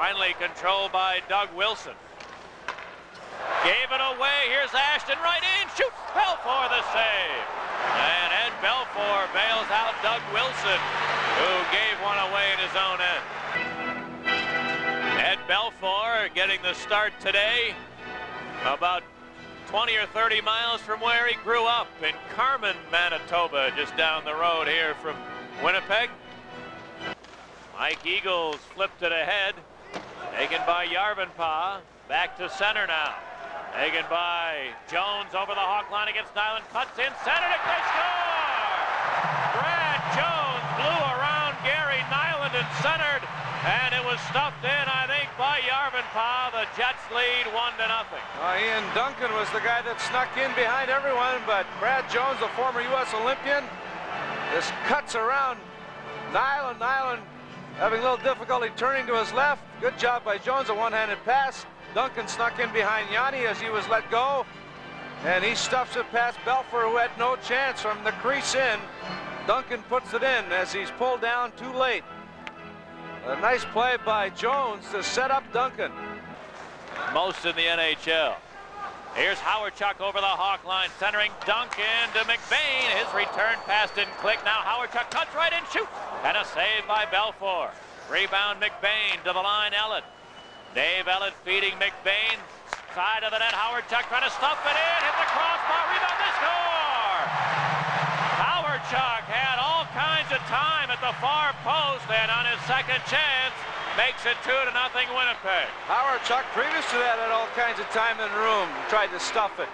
Finally controlled by Doug Wilson. Gave it away. Here's Ashton right in. Shoots. Belfour the save. And Ed Belfour bails out Doug Wilson, who gave one away in his own end. Ed Belfour getting the start today about 20 or 30 miles from where he grew up in Carmen, Manitoba, just down the road here from Winnipeg. Mike Eagles flipped it ahead. Taken by Yarvenpah. Back to center now. Taken by Jones over the Hawk line against Nyland. Cuts in center. They score! Brad Jones blew around Gary Nyland and centered. And it was stuffed in, I think, by Yarvenpah. The Jets lead 1-0. Ian Duncan was the guy that snuck in behind everyone, but Brad Jones, the former U.S. Olympian, just cuts around Nyland. Nyland having a little difficulty turning to his left. Good job by Jones, a one-handed pass. Duncan snuck in behind Yanni as he was let go, and he stuffs it past Belfour, who had no chance from the crease in. Duncan puts it in as he's pulled down too late. A nice play by Jones to set up Duncan. Most in the NHL. Here's Howardchuk over the Hawk line, centering Duncan to McBain. His return pass didn't click. Now Howardchuk cuts right in, shoots, and a save by Belfour. Rebound McBain to the line, Ellett. Dave Ellett feeding McBain. Side of the net, Howardchuk trying to stuff it in, hit the crossbar, rebound, they score! Howardchuk had all kinds of time at the far post, and on his second chance, makes it 2-0 Winnipeg. Howardchuk, previous to that, had all kinds of time in the room. Tried to stuff it.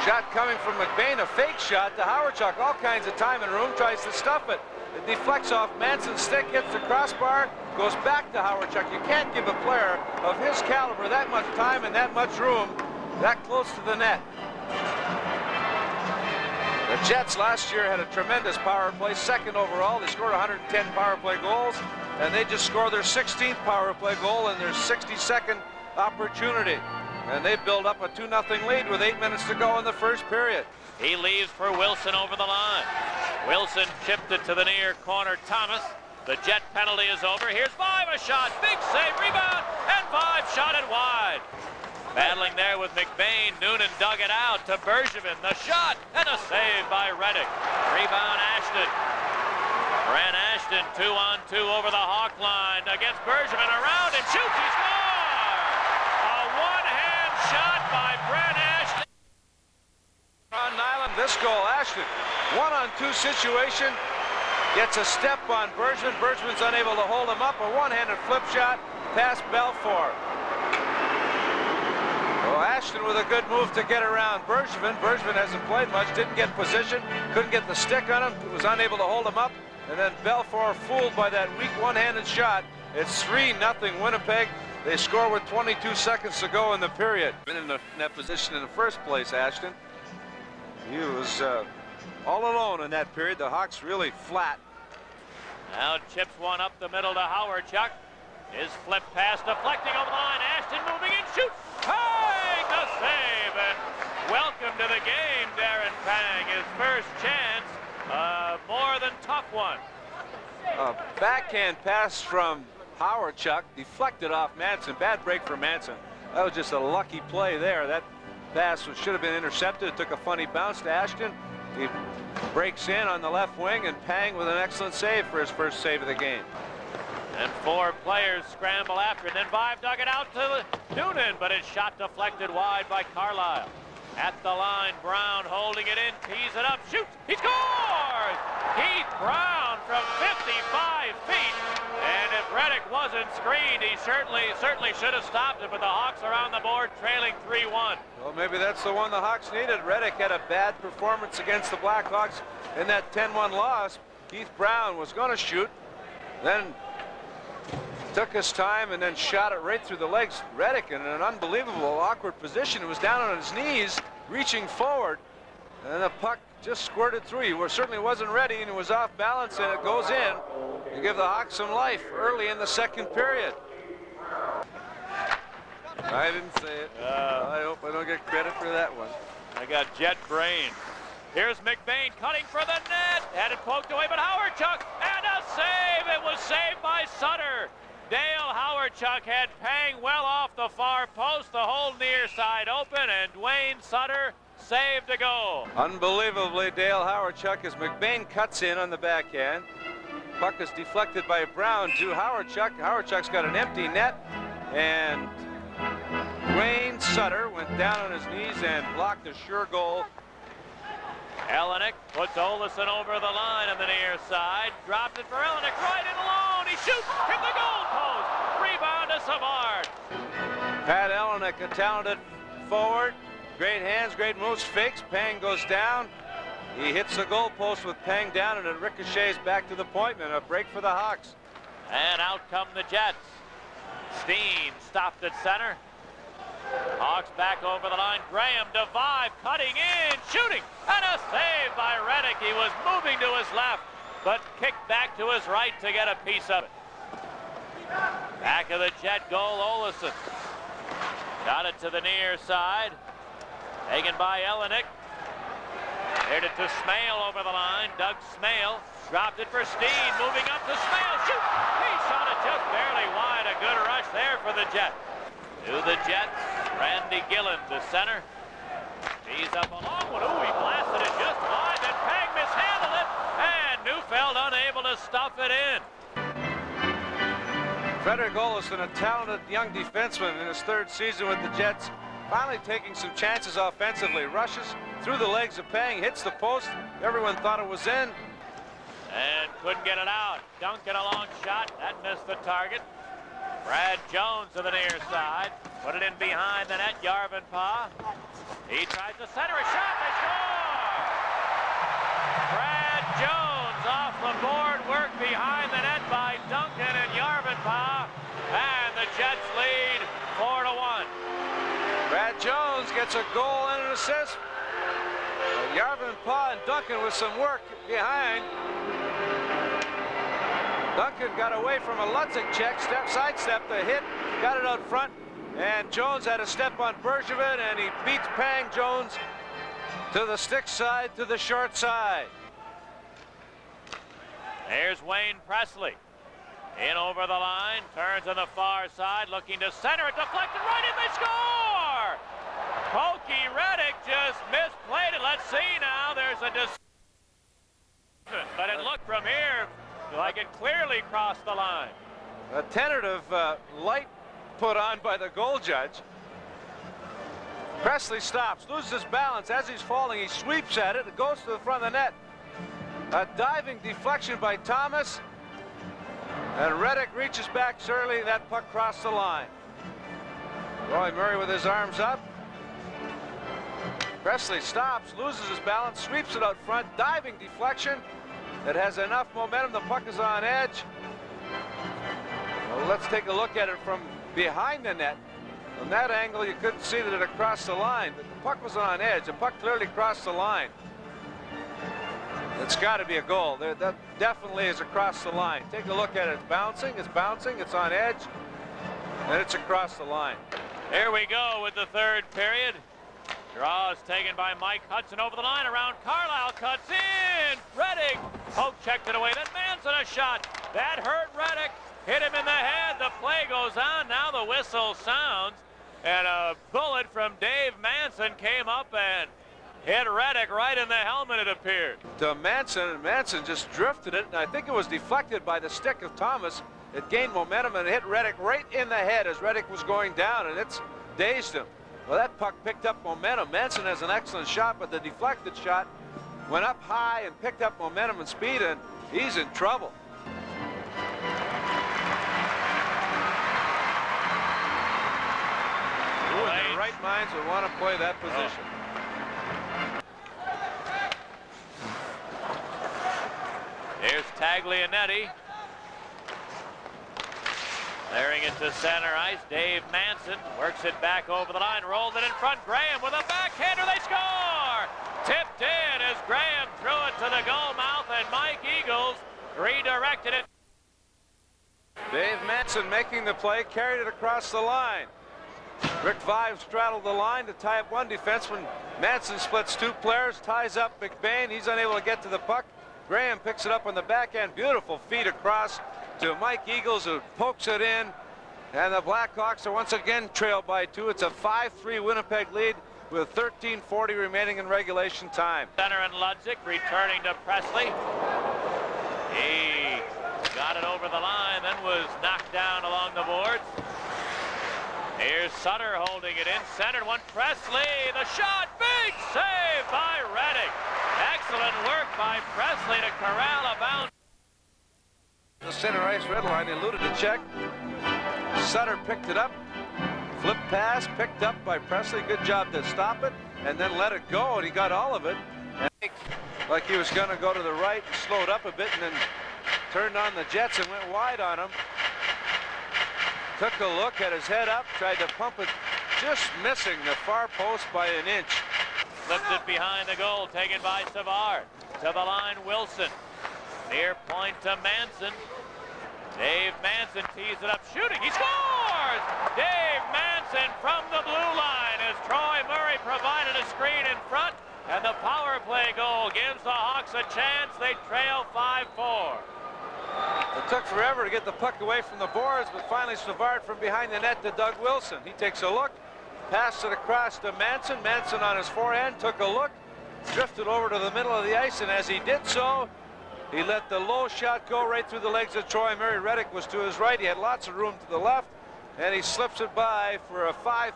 Shot coming from McBain, a fake shot to Howardchuk. All kinds of time in the room, tries to stuff it. It deflects off Manson's stick, hits the crossbar, goes back to Howardchuk. You can't give a player of his caliber that much time and that much room that close to the net. The Jets last year had a tremendous power play, second overall. They scored 110 power play goals, and they just scored their 16th power play goal in their 62nd opportunity. And they build up a 2-0 lead with 8 minutes to go in the first period. He leaves for Wilson over the line. Wilson chipped it to the near corner. Thomas. The Jet penalty is over. Here's Five, a shot. Big save, rebound, and Five shot it wide. Battling there with McBain. Noonan dug it out to Bergevin. The shot and a save by Reddick. Rebound Ashton. Brent Ashton 2-on-2 over the Hawk line against Bergevin. Around and shoots. He scores! A one-hand shot by Brent Ashton. On Nyland, this goal, Ashton. 1-on-2 situation. Gets a step on Bergevin. Bergevin's unable to hold him up. A one-handed flip shot past Belfour. Well, Ashton with a good move to get around Bergevin. Bergevin hasn't played much, didn't get position, couldn't get the stick on him, was unable to hold him up. And then Belfour fooled by that weak one-handed shot. It's 3-0 Winnipeg. They score with 22 seconds to go in the period. Been in that position in the first place, Ashton. He was all alone in that period. The Hawks really flat. Now chips one up the middle to Howardchuk. His flip pass deflecting over the line. Ashton moving in, shoots. Pang! The save. And welcome to the game, Darren Pang. His first chance. More than tough one. A backhand pass from Howardchuk. Deflected off Manson. Bad break for Manson. That was just a lucky play there. That pass should have been intercepted. It took a funny bounce to Ashton. He breaks in on the left wing, and Pang with an excellent save for his first save of the game. And four players scramble after it. Then Vive dug it out to Noonan, but his shot deflected wide by Carlisle. At the line, Brown holding it in, tees it up, shoots, he scores! Heath Brown from 55 feet. And if Reddick wasn't screened, he certainly should have stopped it, but the Hawks are on the board trailing 3-1. Well, maybe that's the one the Hawks needed. Reddick had a bad performance against the Blackhawks in that 10-1 loss. Heath Brown was going to shoot, then took his time and then shot it right through the legs. Reddick in an unbelievable awkward position. He was down on his knees, reaching forward, and the puck just squirted through. He certainly wasn't ready, and it was off balance, and it goes in to give the Hawks some life early in the second period. I didn't say it. I hope I don't get credit for that one. I got jet brain. Here's McBain cutting for the net. Had it poked away, but Howardchuk, and a save. It was saved by Sutter. Dale Howardchuk Hawerchuk had Pang well off the far post, the whole near side open, and Dwayne Sutter saved a goal. Unbelievably, Dale Hawerchuk as McBain cuts in on the backhand. Puck is deflected by Brown to Hawerchuk. Hawerchuk's got an empty net, and Dwayne Sutter went down on his knees and blocked a sure goal. Elenick puts Olesen over the line on the near side. Dropped it for Elenick, right in alone. He shoots, hit the goal post. Rebound to Savard. Pat Elenick, a talented forward. Great hands, great moves, fakes. Pang goes down. He hits the goal post with Pang down, and it ricochets back to the point, and a break for the Hawks. And out come the Jets. Steen stopped at center. Hawks back over the line. Graham to Vive, cutting in, shooting, and a save by Reddick. He was moving to his left, but kicked back to his right to get a piece of it. Back of the Jet goal, Olesen. Got it to the near side. Taken by Elenick. Hit it to Smale over the line. Doug Smale dropped it for Steen. Moving up to Smale. Shoot! He shot it just barely wide. A good rush there for the Jets. To the Jets. Randy Gillen to center. He's up a long one. Ooh, he blasted it just wide. Then Pang mishandled it. And Neufeld unable to stuff it in. Frederick Olesen, a talented young defenseman in his third season with the Jets, finally taking some chances offensively. Rushes through the legs of Pang, hits the post. Everyone thought it was in. And couldn't get it out. Duncan a long shot. That missed the target. Brad Jones to the near side. Put it in behind the net. Yarvenpah. He tries to center a shot. They score! Brad Jones off the board. Work behind the net by Duncan and Yarvenpah. And the Jets lead 4-1. Brad Jones gets a goal and an assist. Yarvenpah and Duncan with some work behind. Duncan got away from a Lutzig check, sidestepped the hit, got it out front, and Jones had a step on Bergevin, and he beats Pang. Jones to the stick side, to the short side. There's Wayne Presley. In over the line, turns on the far side, looking to center it, deflected right in, they score! Pokey Reddick just misplayed it. Let's see now, there's a decision, but it looked from here like it clearly crossed the line. A tentative light put on by the goal judge. Presley stops, loses his balance. As he's falling, he sweeps at it. It goes to the front of the net. A diving deflection by Thomas. And Reddick reaches back surely. That puck crossed the line. Roy Murray with his arms up. Presley stops, loses his balance, sweeps it out front. Diving deflection. It has enough momentum. The puck is on edge. Well, let's take a look at it from behind the net. From that angle, you couldn't see that it crossed the line, but the puck was on edge. The puck clearly crossed the line. It's got to be a goal. That definitely is across the line. Take a look at it. It's bouncing, it's on edge, and it's across the line. Here we go with the third period. Draw is taken by Mike Hudson over the line around Carlisle, cuts in. Reddick, poke checked it away. Then Manson a shot. That hurt Reddick. Hit him in the head. The play goes on. Now the whistle sounds. And a bullet from Dave Manson came up and hit Reddick right in the helmet, it appeared. To Manson, and Manson just drifted it, and I think it was deflected by the stick of Thomas. It gained momentum and hit Reddick right in the head as Reddick was going down, and it's dazed him. Well, that puck picked up momentum. Manson has an excellent shot, but the deflected shot went up high and picked up momentum and speed, and he's in trouble. Who in their right minds would want to play that position? Here's Taglianetti. Clearing it to center ice. Dave Manson works it back over the line, rolled it in front. Graham with a backhander, they score! Tipped in as Graham threw it to the goal mouth, and Mike Eagles redirected it. Dave Manson making the play, carried it across the line. Rick Vive straddled the line to tie up one defenseman. Manson splits two players, ties up McBain. He's unable to get to the puck. Graham picks it up on the backhand. Beautiful feed across to Mike Eagles, who pokes it in. And the Blackhawks are once again trailed by 2. It's a 5-3 Winnipeg lead with 13:40 remaining in regulation time. Center and Ludzik returning to Presley. He got it over the line, then was knocked down along the boards. Here's Sutter holding it in, centered one. Presley, the shot, big save by Reddick. Excellent work by Presley to corral a bounce. The center ice red line eluded a check. Sutter picked it up. Flip pass picked up by Presley. Good job to stop it and then let it go, and he got all of it. And like he was going to go to the right, slowed up a bit, and then turned on the jets and went wide on him. Took a look, had his head up, tried to pump it, just missing the far post by an inch. Flipped it behind the goal, taken by Savard. To the line, Wilson. Near point to Manson. Dave Manson tees it up, shooting. He scores! Dave Manson from the blue line as Troy Murray provided a screen in front, and the power play goal gives the Hawks a chance. They trail 5-4. It took forever to get the puck away from the boards, but finally Savard from behind the net to Doug Wilson. He takes a look, passed it across to Manson. Manson on his forehand took a look, drifted over to the middle of the ice, and as he did so, he let the low shot go right through the legs of Troy Murray. Reddick was to his right. He had lots of room to the left, and he slips it by for a 5-4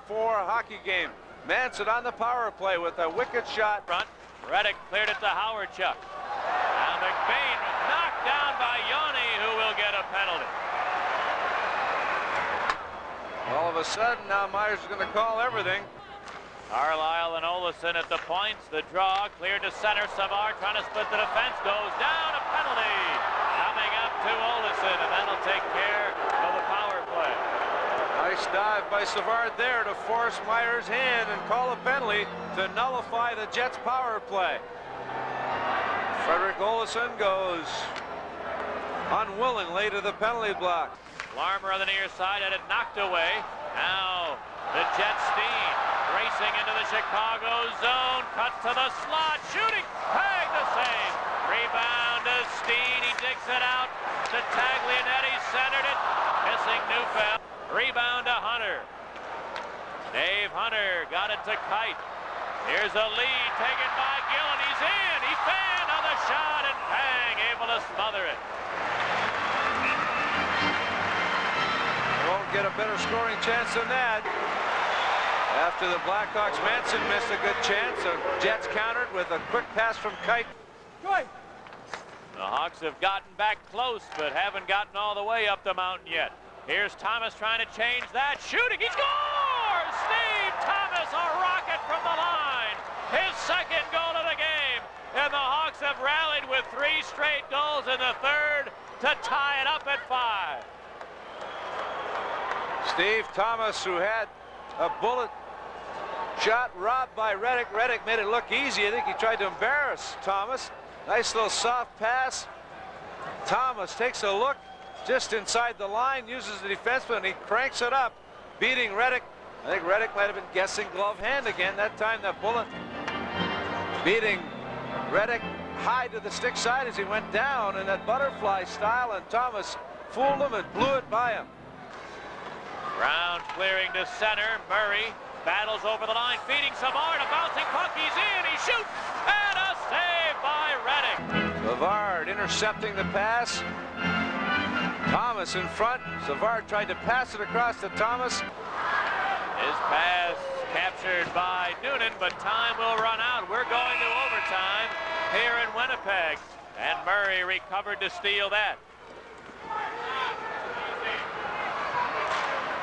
hockey game. Manson on the power play with a wicked shot. Front. Reddick cleared it to Howardchuk. Now McBain knocked down by Yoni, who will get a penalty. All of a sudden, now Myers is going to call everything. Carlisle and Olesen at the points. The draw cleared to center. Savard trying to split the defense. Goes down. A penalty coming up to Olesen, and that'll take care of the power play. Nice dive by Savard there to force Myers' hand and call a penalty to nullify the Jets' power play. Frederick Olesen goes unwillingly to the penalty block. Larmer on the near side had it knocked away. Now the Jets steam. Racing into the Chicago zone, cut to the slot, shooting, Peg the save. Rebound to Steen, he digs it out to Taglianetti, centered it, missing Neufeld. Rebound to Hunter. Dave Hunter got it to Kite. Here's a lead taken by Gillen, he's in, he fanned on the shot, and Peg able to smother it. Won't get a better scoring chance than that. After the Blackhawks, Manson missed a good chance. The Jets countered with a quick pass from Kite. The Hawks have gotten back close, but haven't gotten all the way up the mountain yet. Here's Thomas trying to change that. Shooting, he scores! Steve Thomas, a rocket from the line. His second goal of the game. And the Hawks have rallied with 3 straight goals in the third to tie it up at 5. Steve Thomas, who had a bullet shot robbed by Reddick. Reddick made it look easy. I think he tried to embarrass Thomas. Nice little soft pass. Thomas takes a look just inside the line, uses the defenseman, and he cranks it up, beating Reddick. I think Reddick might have been guessing glove hand again. That time that bullet beating Reddick high to the stick side as he went down in that butterfly style, and Thomas fooled him and blew it by him. Brown clearing to center. Murray battles over the line, feeding Savard. A bouncing puck. He's in. He shoots. And a save by Reddick. Savard intercepting the pass. Thomas in front. Savard tried to pass it across to Thomas. His pass captured by Noonan, but time will run out. We're going to overtime here in Winnipeg. And Murray recovered to steal that.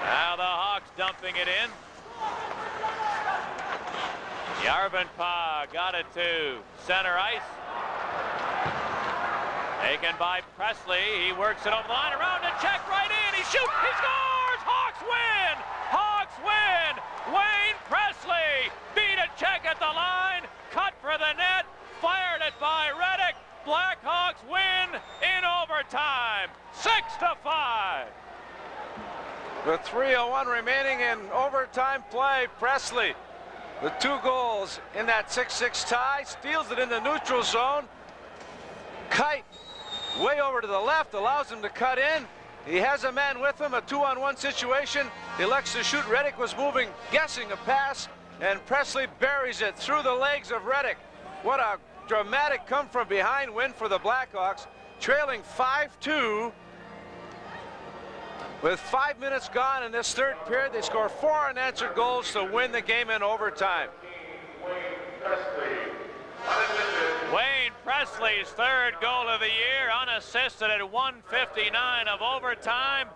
Now the Hawks dumping it in. Yarvenpah got it to center ice. Taken by Presley. He works it over the line, around to check, right in. He shoots. He scores. Hawks win. Hawks win. Wayne Presley beat a check at the line. Cut for the net. Fired it by Reddick. Blackhawks win in overtime. 6-5. With 3:01 remaining in overtime play, Presley with 2 goals in that 6-6 tie, steals it in the neutral zone. Kite way over to the left, allows him to cut in. He has a man with him, a 2-on-1 situation. He elects to shoot. Reddick was moving, guessing a pass, and Presley buries it through the legs of Reddick. What a dramatic come from behind win for the Blackhawks, trailing 5-2. With 5 minutes gone in this third period, they score 4 unanswered goals to win the game in overtime. Wayne Presley's third goal of the year, unassisted at 1:59 of overtime.